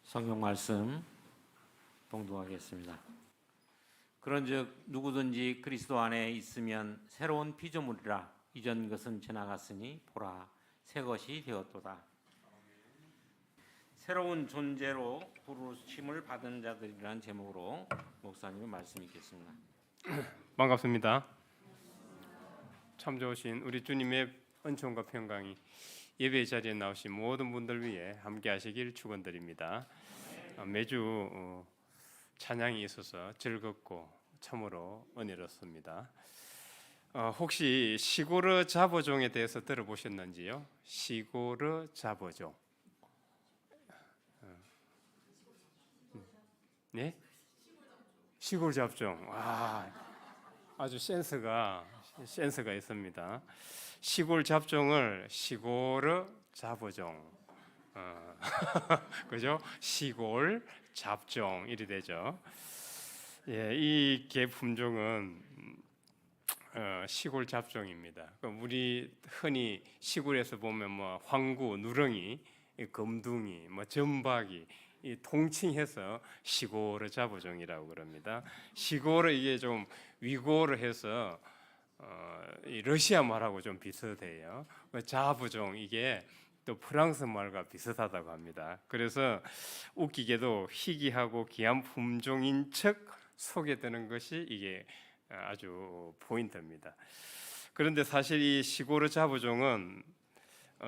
성경 말씀 봉독하겠습니다. 그런즉 누구든지 그리스도 안에 있으면 새로운 피조물이라. 이전 것은 지나갔으니 보라 새 것이 되었도다. 새로운 존재로 부르심을 받은 자들이라는 제목으로 목사님의 말씀 읽겠습니다. 반갑습니다. 참 좋으신 우리 주님의 은총과 평강이 예배 자리에 나오신 모든 분들 위해 함께 하시길 축원드립니다. 매주 찬양이 있어서 즐겁고 참으로 은혜롭습니다. 혹시 시고르 자보종에 대해서 들어보셨는지요? 시고르 자보종. 네? 시골 잡종. 와, 아주 센스가 있습니다. 시골 잡종을 시고르 자보종, 그죠? 시골 잡종 이리 되죠. 예, 이 개 품종은 시골 잡종입니다. 우리 흔히 시골에서 보면 뭐 황구, 누렁이, 검둥이, 뭐 점박이 이 통칭해서 시고르 자보종이라고 그럽니다. 시고르 이게 좀 위고르 해서 이 러시아 말하고 좀 비슷해요. 자보종 이게 또 프랑스 말과 비슷하다고 합니다. 그래서 웃기게도 희귀하고 귀한 품종인 척 소개되는 것이 이게 아주 포인트입니다. 그런데 사실 이 시고르 자보종은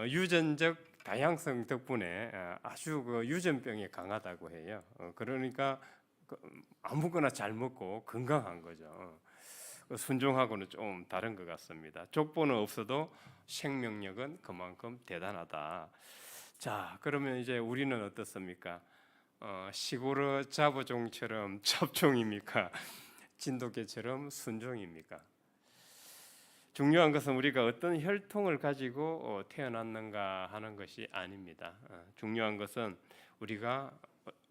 유전적 다양성 덕분에 아주 유전병에 강하다고 해요. 그러니까 아무거나 잘 먹고 건강한 거죠. 순종하고는 좀 다른 것 같습니다. 족보는 없어도 생명력은 그만큼 대단하다. 자, 그러면 이제 우리는 어떻습니까? 시고르 자보종처럼 잡종입니까? 진돗개처럼 순종입니까? 중요한 것은 우리가 어떤 혈통을 가지고 태어났는가 하는 것이 아닙니다. 중요한 것은 우리가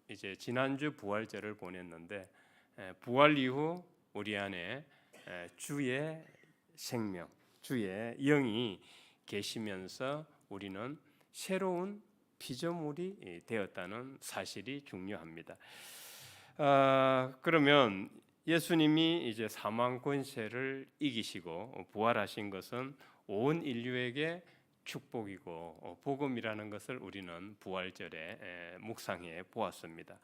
이제 지난주 부활절을 보냈는데 부활 이후 우리 안에 주의 생명, 주의 영이 계시면서 우리는 새로운 피조물이 되었다는 사실이 중요합니다. 그러면 예수님이 이제 사망 권세를 이기시고 부활하신 것은 온 인류에게 축복이고 복음이라는 것을 우리는 부활절에 묵상해 보았습니다.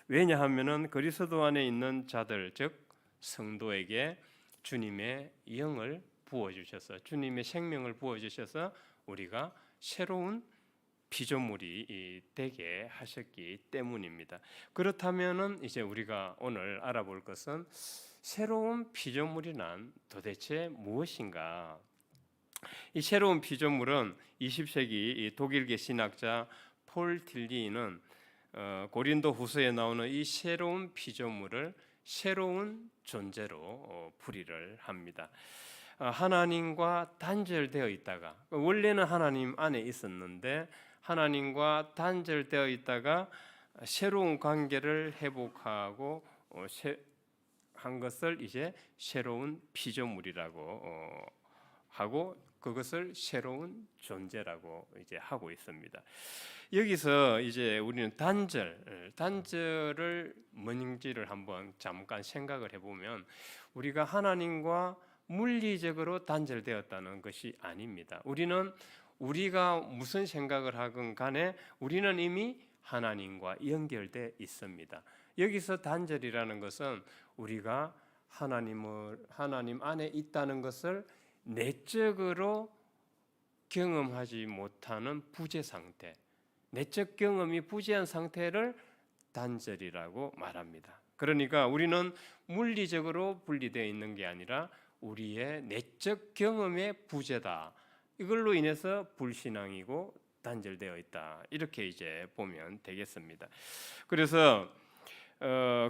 왜냐하면은 그리스도 안에 있는 자들 즉 성도에게 주님의 영을 부어 주셔서 주님의 생명을 부어 주셔서 우리가 새로운 피조물이 되게 하셨기 때문입니다. 그렇다면은 이제 우리가 오늘 알아볼 것은 새로운 피조물이란 도대체 무엇인가? 이 새로운 피조물은 20세기 독일계 신학자 폴 틸리는 고린도 후서에 나오는 이 새로운 피조물을 새로운 존재로 풀이를 합니다. 하나님과 단절되어 있다가 원래는 하나님 안에 있었는데 하나님과 단절되어 있다가 새로운 관계를 회복하고 한 것을 이제 새로운 피조물이라고 하고 그것을 새로운 존재라고 이제 하고 있습니다. 여기서 이제 우리는 단절을 뭔지를 한번 잠깐 생각을 해보면 우리가 하나님과 물리적으로 단절되었다는 것이 아닙니다. 우리가 무슨 생각을 하건 간에 우리는 이미 하나님과 연결되어 있습니다. 여기서 단절이라는 것은 우리가 하나님 안에 있다는 것을 내적으로 경험하지 못하는 부재 상태, 내적 경험이 부재한 상태를 단절이라고 말합니다. 그러니까 우리는 물리적으로 분리되어 있는 게 아니라 우리의 내적 경험의 부재다. 이걸로 인해서 불신앙이고 단절되어 있다. 이렇게 이제 보면 되겠습니다. 그래서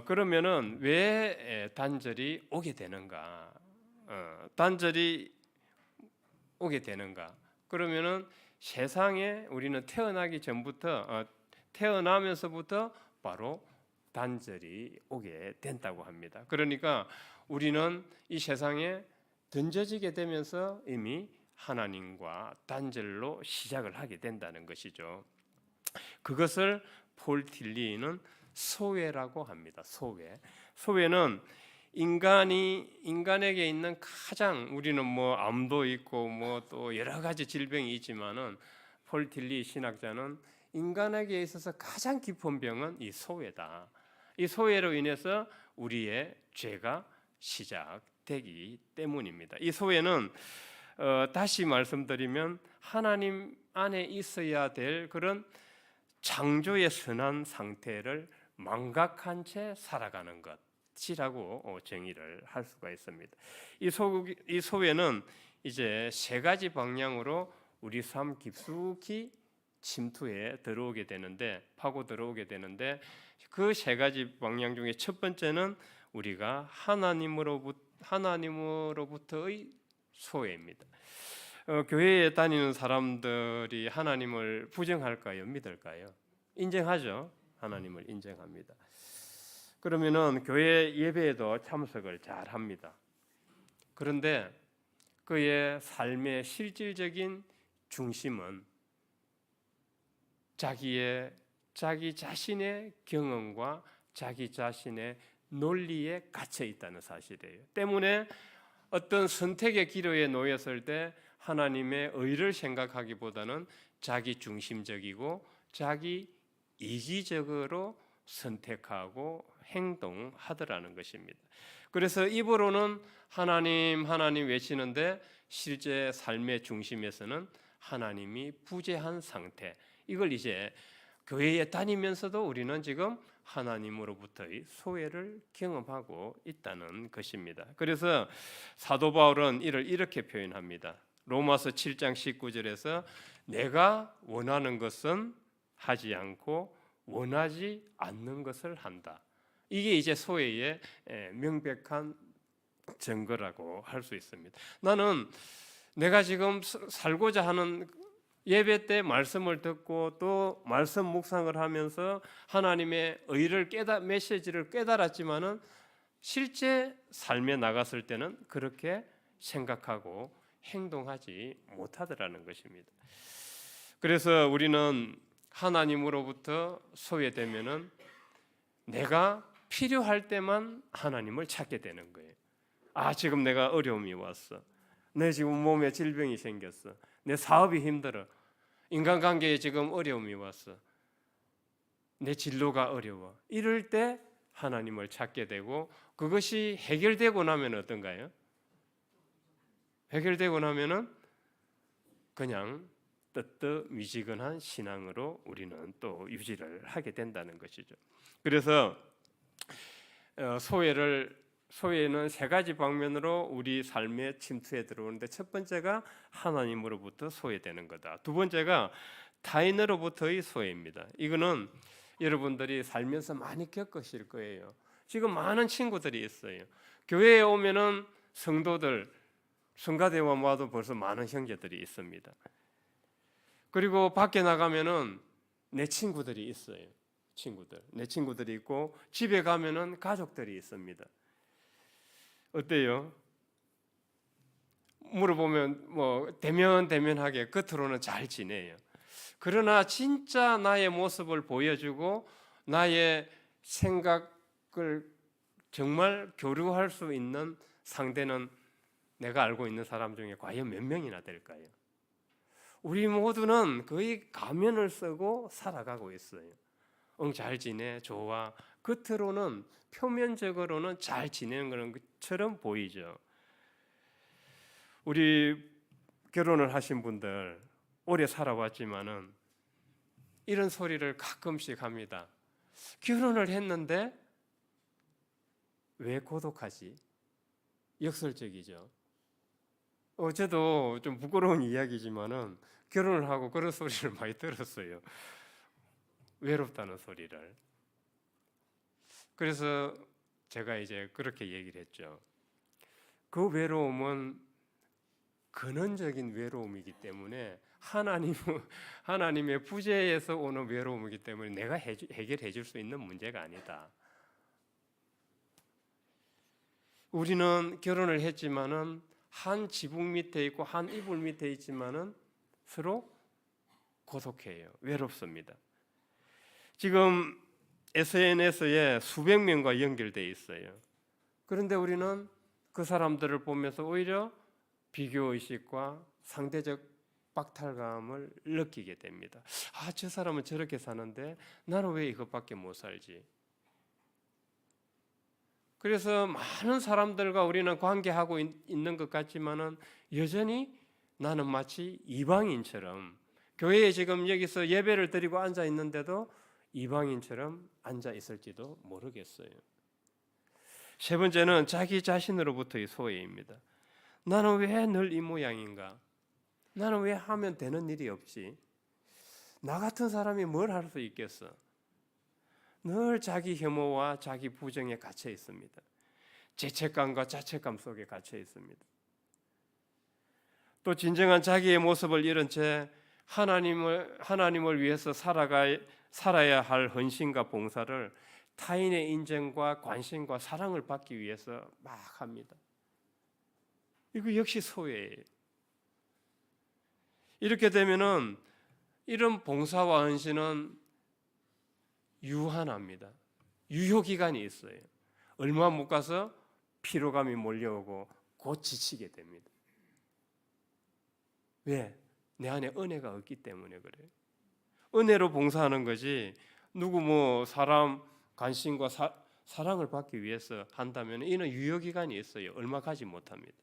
그러면은 왜 단절이 오게 되는가? 단절이 오게 되는가? 그러면은 세상에 우리는 태어나기 전부터 태어나면서부터 바로 단절이 오게 된다고 합니다. 그러니까 우리는 이 세상에 던져지게 되면서 이미 하나님과 단절로 시작을 하게 된다는 것이죠. 그것을 폴 틸리는 소외라고 합니다. 소외는 인간에게 있는 가장, 우리는 뭐 암도 있고 뭐 또 여러 가지 질병이 있지만은 폴 틸리 신학자는 인간에게 있어서 가장 깊은 병은 이 소외다. 이 소외로 인해서 우리의 죄가 시작되기 때문입니다. 이 소외는 다시 말씀드리면 하나님 안에 있어야 될 그런 창조의 선한 상태를 망각한 채 살아가는 것이라고 정의를 할 수가 있습니다. 이 소외는 이제 세 가지 방향으로 우리 삶 깊숙이 침투해 들어오게 되는데, 파고 들어오게 되는데, 그 세 가지 방향 중에 첫 번째는 우리가 하나님으로부터의 소외입니다. 교회에 다니는 사람들이 하나님을 부정할까요? 믿을까요? 인정하죠. 하나님을 인정합니다. 그러면은 교회 예배에도 참석을 잘 합니다. 그런데 그의 삶의 실질적인 중심은 자기 자신의 경험과 자기 자신의 논리에 갇혀 있다는 사실이에요. 때문에 어떤 선택의 기로에 놓였을 때 하나님의 의를 생각하기보다는 자기 중심적이고 자기 이기적으로 선택하고 행동하더라는 것입니다. 그래서 입으로는 하나님 외치는데 실제 삶의 중심에서는 하나님이 부재한 상태, 이걸 이제 교회에 다니면서도 우리는 지금 하나님으로부터의 소외를 경험하고 있다는 것입니다. 그래서 사도 바울은 이를 이렇게 표현합니다. 로마서 7장 19절에서 내가 원하는 것은 하지 않고 원하지 않는 것을 한다. 이게 이제 소외의 명백한 증거라고 할 수 있습니다. 나는 내가 지금 살고자 하는, 예배 때 말씀을 듣고 또 말씀 묵상을 하면서 하나님의 의를 메시지를 깨달았지만은 실제 삶에 나갔을 때는 그렇게 생각하고 행동하지 못하더라는 것입니다. 그래서 우리는 하나님으로부터 소외되면은 내가 필요할 때만 하나님을 찾게 되는 거예요. 지금 내가 어려움이 왔어. 내 지금 몸에 질병이 생겼어. 내 사업이 힘들어. 인간관계에 지금 어려움이 왔어. 내 진로가 어려워. 이럴 때 하나님을 찾게 되고, 그것이 해결되고 나면 어떤가요? 해결되고 나면은 그냥 뜨뜻미지근한 신앙으로 우리는 또 유지를 하게 된다는 것이죠. 그래서 소외는 세 가지 방면으로 우리 삶에 침투해 들어오는데, 첫 번째가 하나님으로부터 소외되는 거다. 두 번째가 타인으로부터의 소외입니다. 이거는 여러분들이 살면서 많이 겪으실 거예요. 지금 많은 친구들이 있어요. 교회에 오면은 성도들, 성가대와 와도 벌써 많은 형제들이 있습니다. 그리고 밖에 나가면은 내 친구들이 있어요. 내 친구들이 있고, 집에 가면은 가족들이 있습니다. 어때요? 물어보면 뭐 대면하게 겉으로는 잘 지내요. 그러나 진짜 나의 모습을 보여주고 나의 생각을 정말 교류할 수 있는 상대는 내가 알고 있는 사람 중에 과연 몇 명이나 될까요? 우리 모두는 거의 가면을 쓰고 살아가고 있어요. 잘 지내, 좋아. 겉으로는, 표면적으로는 잘 지내는 것처럼 보이죠. 우리 결혼을 하신 분들 오래 살아왔지만은 이런 소리를 가끔씩 합니다. 결혼을 했는데 왜 고독하지? 역설적이죠. 저도 좀 부끄러운 이야기지만은 결혼을 하고 그런 소리를 많이 들었어요. 외롭다는 소리를. 그래서 제가 이제 그렇게 얘기를 했죠. 그 외로움은 근원적인 외로움이기 때문에 하나님의 부재에서 오는 외로움이기 때문에 내가 해결해 줄 수 있는 문제가 아니다. 우리는 결혼을 했지만은 한 지붕 밑에 있고 한 이불 밑에 있지만은 서로 고독해요. 외롭습니다. 지금 SNS에 수백 명과 연결되어 있어요. 그런데 우리는 그 사람들을 보면서 오히려 비교의식과 상대적 박탈감을 느끼게 됩니다. 아, 저 사람은 저렇게 사는데 나는 왜 이것밖에 못 살지? 그래서 많은 사람들과 우리는 관계하고 있는 것 같지만은 여전히 나는 마치 이방인처럼 교회에 지금 여기서 예배를 드리고 앉아 있는데도 이방인처럼 앉아 있을지도 모르겠어요. 세 번째는 자기 자신으로부터의 소외입니다. 나는 왜 늘 이 모양인가? 나는 왜 하면 되는 일이 없지? 나 같은 사람이 뭘 할 수 있겠어? 늘 자기 혐오와 자기 부정에 갇혀 있습니다. 죄책감과 자책감 속에 갇혀 있습니다. 또 진정한 자기의 모습을 잃은 채 하나님을 위해서 살아야 할 헌신과 봉사를 타인의 인정과 관심과 사랑을 받기 위해서 막 합니다. 이거 역시 소외예요. 이렇게 되면은 이런 봉사와 헌신은 유한합니다. 유효 기간이 있어요. 얼마 못 가서 피로감이 몰려오고 곧 지치게 됩니다. 왜? 내 안에 은혜가 없기 때문에 그래요. 은혜로 봉사하는 거지 누구 사람 관심과 사랑을 받기 위해서 한다면 이는 유효 기간이 있어요. 얼마 가지 못합니다.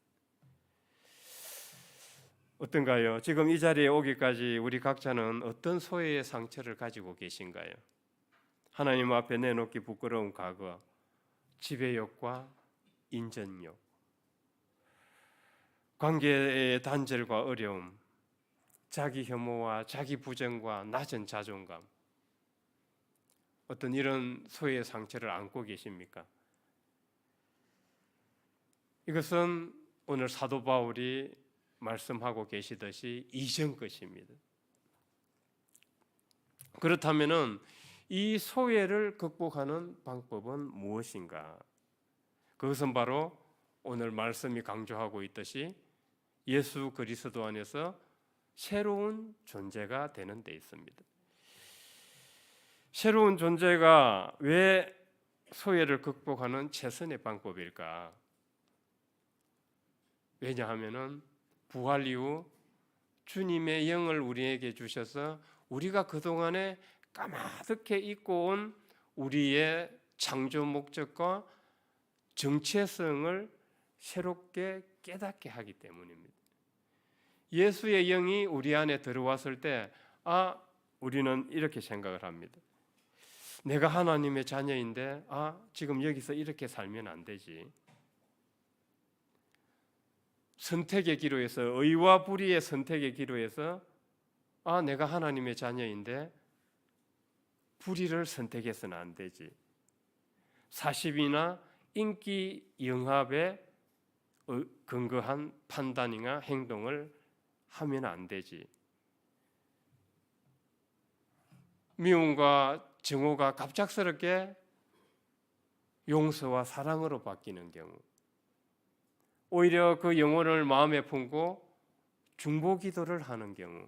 어떤가요? 지금 이 자리에 오기까지 우리 각자는 어떤 소외의 상처를 가지고 계신가요? 하나님 앞에 내놓기 부끄러운 과거, 지배욕과 인전욕, 관계의 단절과 어려움, 자기 혐오와 자기 부정과 낮은 자존감, 어떤 이런 소외의 상처를 안고 계십니까? 이것은 오늘 사도 바울이 말씀하고 계시듯이 이전 것입니다. 그렇다면은 이 소외를 극복하는 방법은 무엇인가? 그것은 바로 오늘 말씀이 강조하고 있듯이 예수 그리스도 안에서 새로운 존재가 되는 데 있습니다. 새로운 존재가 왜 소외를 극복하는 최선의 방법일까? 왜냐하면은 부활 이후 주님의 영을 우리에게 주셔서 우리가 그동안에 까마득해 잊고 온 우리의 창조 목적과 정체성을 새롭게 깨닫게 하기 때문입니다. 예수의 영이 우리 안에 들어왔을 때 우리는 이렇게 생각을 합니다. 내가 하나님의 자녀인데 지금 여기서 이렇게 살면 안 되지. 선택의 기로에서 의와 불의의 선택의 기로에서 내가 하나님의 자녀인데 불의를 선택해서는 안 되지. 사십이나 인기 영합에 근거한 판단이나 행동을 하면 안 되지. 미움과 증오가 갑작스럽게 용서와 사랑으로 바뀌는 경우, 오히려 그 영혼을 마음에 품고 중보 기도를 하는 경우,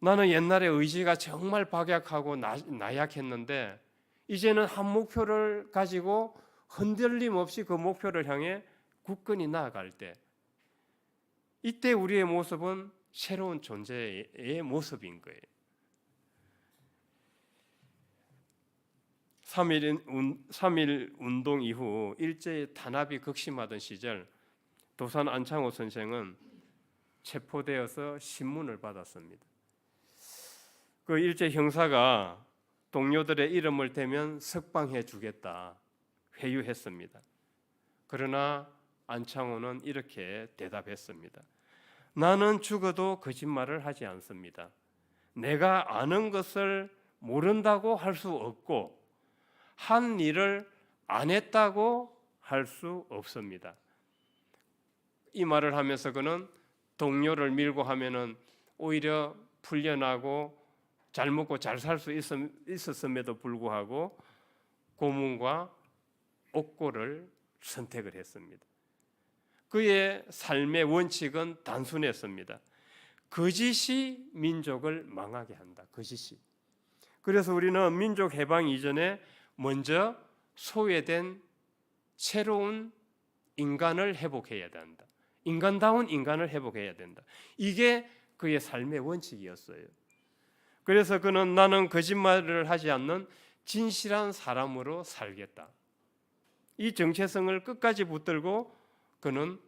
나는 옛날에 의지가 정말 박약하고 나약했는데 이제는 한 목표를 가지고 흔들림 없이 그 목표를 향해 굳건히 나아갈 때, 이때 우리의 모습은 새로운 존재의 모습인 거예요. 3.1 운동 이후 일제의 탄압이 극심하던 시절 도산 안창호 선생은 체포되어서 신문을 받았습니다. 그 일제 형사가 동료들의 이름을 대면 석방해 주겠다 회유했습니다. 그러나 안창호는 이렇게 대답했습니다. 나는 죽어도 거짓말을 하지 않습니다. 내가 아는 것을 모른다고 할 수 없고 한 일을 안 했다고 할 수 없습니다. 이 말을 하면서 그는 동료를 밀고 하면은 오히려 풀려나고 잘 먹고 잘 살 수 있었음에도 불구하고 고문과 옥고를 선택을 했습니다. 그의 삶의 원칙은 단순했습니다. 거짓이 민족을 망하게 한다. 거짓이. 그래서 우리는 민족 해방 이전에 먼저 소외된 새로운 인간을 회복해야 된다. 인간다운 인간을 회복해야 된다. 이게 그의 삶의 원칙이었어요. 그래서 그는 나는 거짓말을 하지 않는 진실한 사람으로 살겠다. 이 정체성을 끝까지 붙들고 그는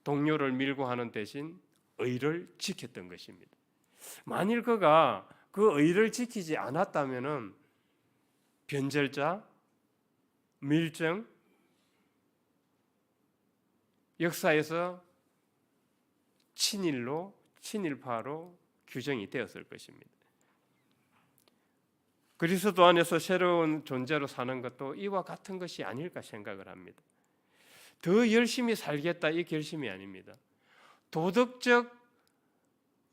동료를 밀고 하는 대신 의를 지켰던 것입니다. 만일 그가 그 의를 지키지 않았다면은 변절자, 밀정, 역사에서 친일로, 친일파로 규정이 되었을 것입니다. 그리스도 안에서 새로운 존재로 사는 것도 이와 같은 것이 아닐까 생각을 합니다. 더 열심히 살겠다 이 결심이 아닙니다. 도덕적,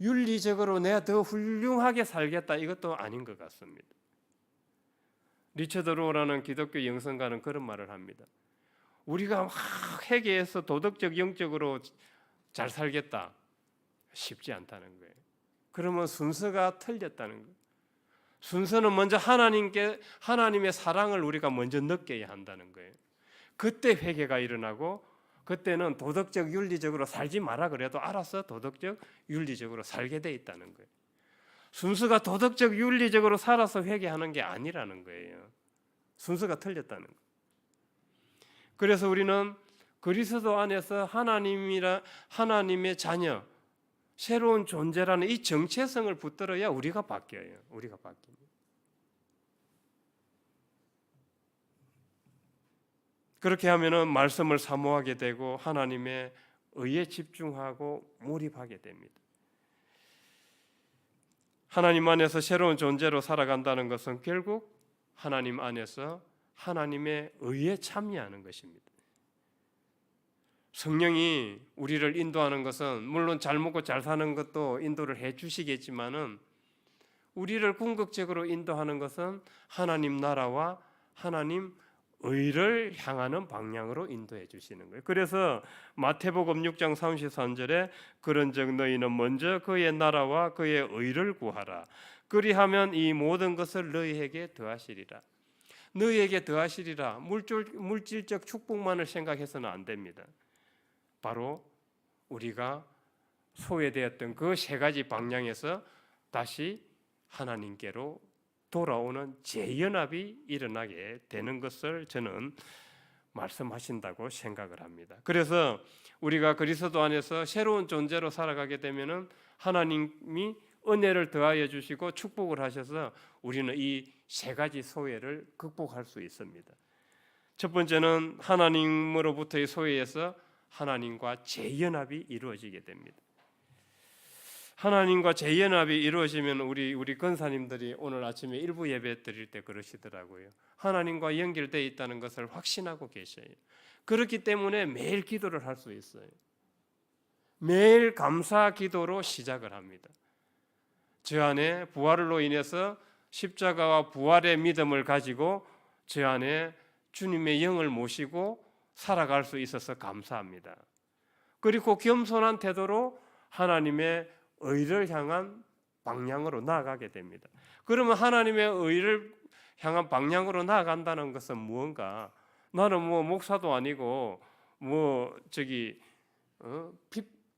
윤리적으로 내가 더 훌륭하게 살겠다 이것도 아닌 것 같습니다. 리처드 로우라는 기독교 영성가는 그런 말을 합니다. 우리가 막 회개해서 도덕적, 영적으로 잘 살겠다 쉽지 않다는 거예요. 그러면 순서가 틀렸다는 거예요. 순서는 먼저 하나님의 사랑을 우리가 먼저 느껴야 한다는 거예요. 그때 회개가 일어나고 그때는 도덕적, 윤리적으로 살지 마라 그래도 알아서 도덕적, 윤리적으로 살게 돼 있다는 거예요. 순서가 도덕적, 윤리적으로 살아서 회개하는 게 아니라는 거예요. 순서가 틀렸다는 거예요. 그래서 우리는 그리스도 안에서 하나님의 자녀, 새로운 존재라는 이 정체성을 붙들어야 우리가 바뀌어요. 우리가 바뀝니다. 그렇게 하면은 말씀을 사모하게 되고 하나님의 의에 집중하고 몰입하게 됩니다. 하나님 안에서 새로운 존재로 살아간다는 것은 결국 하나님 안에서 하나님의 의에 참여하는 것입니다. 성령이 우리를 인도하는 것은 물론 잘 먹고 잘 사는 것도 인도를 해 주시겠지만은 우리를 궁극적으로 인도하는 것은 하나님 나라와 하나님 의를 향하는 방향으로 인도해 주시는 거예요. 그래서 마태복음 6장 33절에 그런즉 너희는 먼저 그의 나라와 그의 의를 구하라. 그리하면 이 모든 것을 너희에게 더하시리라. 너희에게 더하시리라. 물질적 축복만을 생각해서는 안 됩니다. 바로 우리가 소외되었던 그 세 가지 방향에서 다시 하나님께로 돌아오는 재연합이 일어나게 되는 것을 저는 말씀하신다고 생각을 합니다. 그래서 우리가 그리스도 안에서 새로운 존재로 살아가게 되면은 하나님이 은혜를 더하여 주시고 축복을 하셔서 우리는 이 세 가지 소외를 극복할 수 있습니다. 첫 번째는 하나님으로부터의 소외에서 하나님과 재연합이 이루어지게 됩니다. 하나님과 재연합이 이루어지면 우리 권사님들이 오늘 아침에 일부 예배 드릴 때 그러시더라고요. 하나님과 연결되어 있다는 것을 확신하고 계셔요. 그렇기 때문에 매일 기도를 할 수 있어요. 매일 감사 기도로 시작을 합니다. 저 안에 부활로 인해서 십자가와 부활의 믿음을 가지고 저 안에 주님의 영을 모시고 살아갈 수 있어서 감사합니다. 그리고 겸손한 태도로 하나님의 의를 향한 방향으로 나아가게 됩니다. 그러면 하나님의 의를 향한 방향으로 나아간다는 것은 무언가 나는 목사도 아니고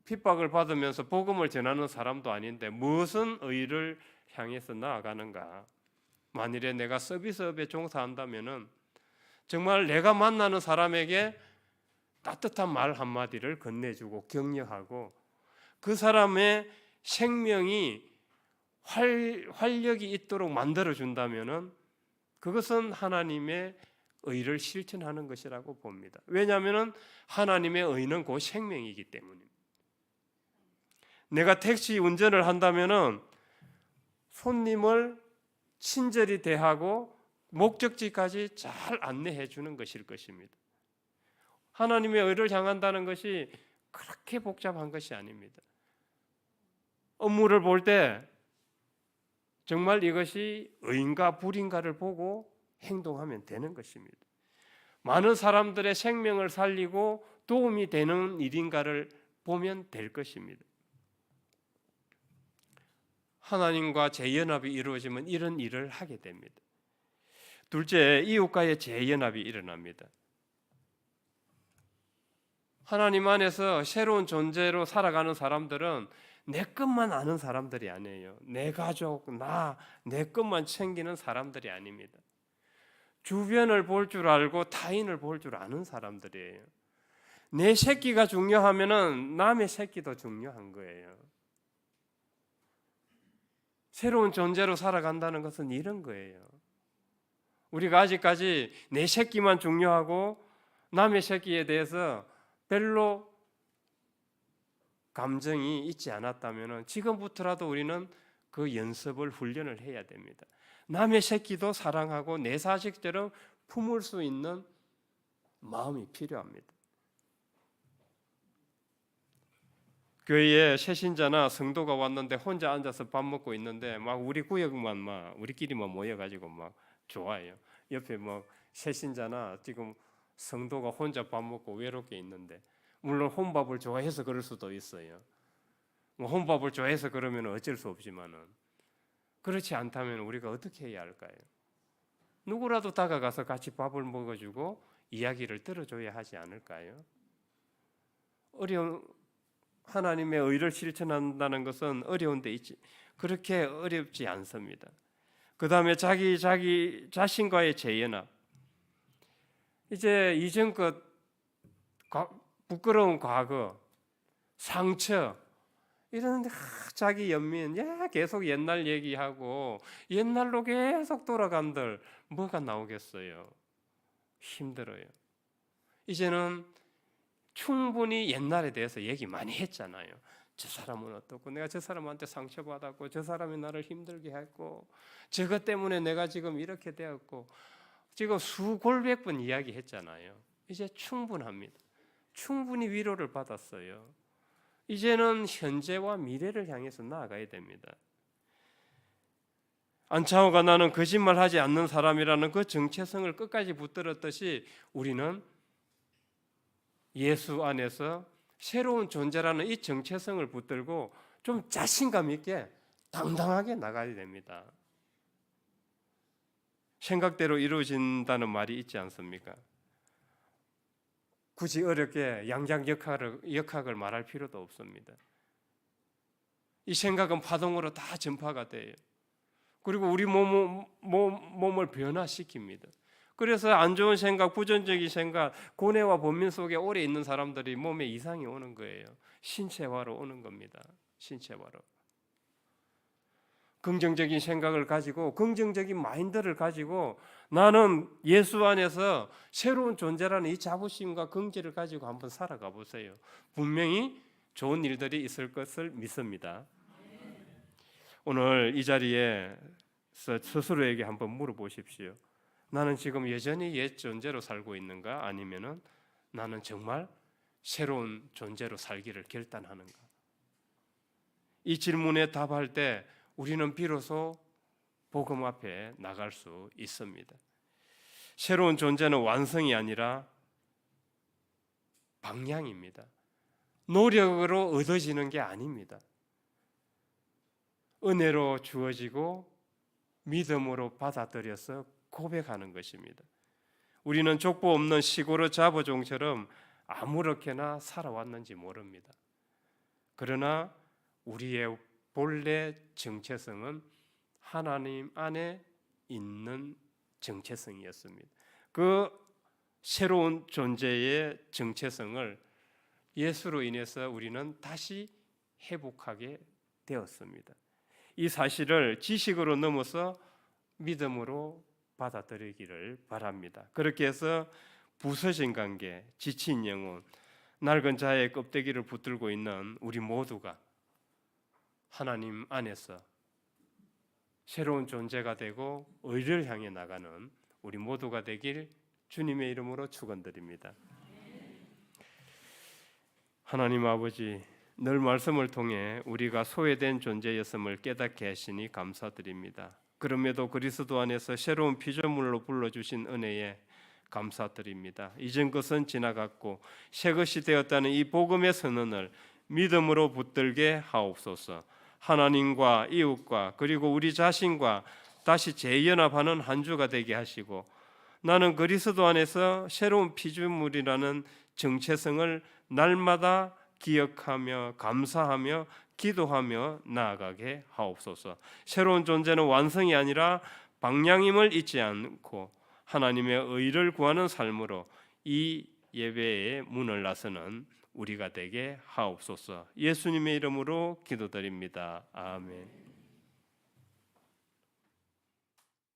핍박을 받으면서 복음을 전하는 사람도 아닌데 무슨 의를 향해서 나아가는가? 만일에 내가 서비스업에 종사한다면은 정말 내가 만나는 사람에게 따뜻한 말 한마디를 건네주고 격려하고 그 사람의 생명이 활력이 있도록 만들어준다면은 그것은 하나님의 의를 실천하는 것이라고 봅니다. 왜냐하면 하나님의 의는 곧 생명이기 때문입니다. 내가 택시 운전을 한다면은 손님을 친절히 대하고 목적지까지 잘 안내해 주는 것일 것입니다. 하나님의 의를 향한다는 것이 그렇게 복잡한 것이 아닙니다. 업무를 볼 때 정말 이것이 의인가 불인가를 보고 행동하면 되는 것입니다. 많은 사람들의 생명을 살리고 도움이 되는 일인가를 보면 될 것입니다. 하나님과 재연합이 이루어지면 이런 일을 하게 됩니다. 둘째, 이웃과의 재연합이 일어납니다. 하나님 안에서 새로운 존재로 살아가는 사람들은 내 것만 아는 사람들이 아니에요. 내 가족, 내 것만 챙기는 사람들이 아닙니다. 주변을 볼 줄 알고 타인을 볼 줄 아는 사람들이에요. 내 새끼가 중요하면은 남의 새끼도 중요한 거예요. 새로운 존재로 살아간다는 것은 이런 거예요. 우리가 아직까지 내 새끼만 중요하고 남의 새끼에 대해서 별로 감정이 있지 않았다면 지금부터라도 우리는 그 연습을 훈련을 해야 됩니다. 남의 새끼도 사랑하고 내 자식처럼 품을 수 있는 마음이 필요합니다. 교회에 새신자나 성도가 왔는데 혼자 앉아서 밥 먹고 있는데 막 우리 구역만 우리끼리만 모여가지고 막 좋아해요. 옆에 뭐 새신자나 지금 성도가 혼자 밥 먹고 외롭게 있는데, 물론 혼밥을 좋아해서 그럴 수도 있어요. 뭐 혼밥을 좋아해서 그러면 어쩔 수 없지만은, 그렇지 않다면 우리가 어떻게 해야 할까요? 누구라도 다가가서 같이 밥을 먹어주고 이야기를 들어줘야 하지 않을까요? 하나님의 의를 실천한다는 것은 어려운데 그렇게 어렵지 않습니다. 그 다음에 자기 자신과의 재연합. 이제 이전껏 부끄러운 과거, 상처 이러는데 자기 연민 계속 옛날 얘기하고 옛날로 계속 돌아간들 뭐가 나오겠어요? 힘들어요. 이제는 충분히 옛날에 대해서 얘기 많이 했잖아요. 저 사람은 어떻고 내가 저 사람한테 상처받았고 저 사람이 나를 힘들게 했고 저것 때문에 내가 지금 이렇게 되었고 지금 수골백 번 이야기했잖아요. 이제 충분합니다. 충분히 위로를 받았어요. 이제는 현재와 미래를 향해서 나아가야 됩니다. 안창호가 나는 거짓말하지 않는 사람이라는 그 정체성을 끝까지 붙들었듯이 우리는 예수 안에서 새로운 존재라는 이 정체성을 붙들고 좀 자신감 있게 당당하게 나가야 됩니다. 생각대로 이루어진다는 말이 있지 않습니까? 굳이 어렵게 양장역학을 말할 필요도 없습니다. 이 생각은 파동으로 다 전파가 돼요. 그리고 우리 몸을 변화시킵니다. 그래서 안 좋은 생각, 부정적인 생각, 고뇌와 번민 속에 오래 있는 사람들이 몸에 이상이 오는 거예요. 신체화로 오는 겁니다. 신체화로. 긍정적인 생각을 가지고 긍정적인 마인드를 가지고 나는 예수 안에서 새로운 존재라는 이 자부심과 긍지를 가지고 한번 살아가 보세요. 분명히 좋은 일들이 있을 것을 믿습니다. 오늘 이 자리에 스스로에게 한번 물어보십시오. 나는 지금 여전히 옛 존재로 살고 있는가? 아니면은 나는 정말 새로운 존재로 살기를 결단하는가? 이 질문에 답할 때 우리는 비로소 복음 앞에 나갈 수 있습니다. 새로운 존재는 완성이 아니라 방향입니다. 노력으로 얻어지는 게 아닙니다. 은혜로 주어지고 믿음으로 받아들여서 고백하는 것입니다. 우리는 족보 없는 시골의 자보종처럼 아무렇게나 살아왔는지 모릅니다. 그러나 우리의 본래 정체성은 하나님 안에 있는 정체성이었습니다. 그 새로운 존재의 정체성을 예수로 인해서 우리는 다시 회복하게 되었습니다. 이 사실을 지식으로 넘어서 믿음으로 받아들이기를 바랍니다. 그렇게 해서 부서진 관계, 지친 영혼, 낡은 자의 껍데기를 붙들고 있는 우리 모두가 하나님 안에서 새로운 존재가 되고 의를 향해 나가는 우리 모두가 되길 주님의 이름으로 축원드립니다. 하나님 아버지, 늘 말씀을 통해 우리가 소외된 존재였음을 깨닫게 하시니 감사드립니다. 그럼에도 그리스도 안에서 새로운 피조물로 불러주신 은혜에 감사드립니다. 이전 것은 지나갔고 새 것이 되었다는 이 복음의 선언을 믿음으로 붙들게 하옵소서. 하나님과 이웃과 그리고 우리 자신과 다시 재연합하는 한 주가 되게 하시고, 나는 그리스도 안에서 새로운 피조물이라는 정체성을 날마다 기억하며 감사하며 기도하며 나아가게 하옵소서. 새로운 존재는 완성이 아니라 방향임을 잊지 않고 하나님의 의를 구하는 삶으로 이 예배의 문을 나서는 우리가 되게 하옵소서. 예수님의 이름으로 기도드립니다. 아멘.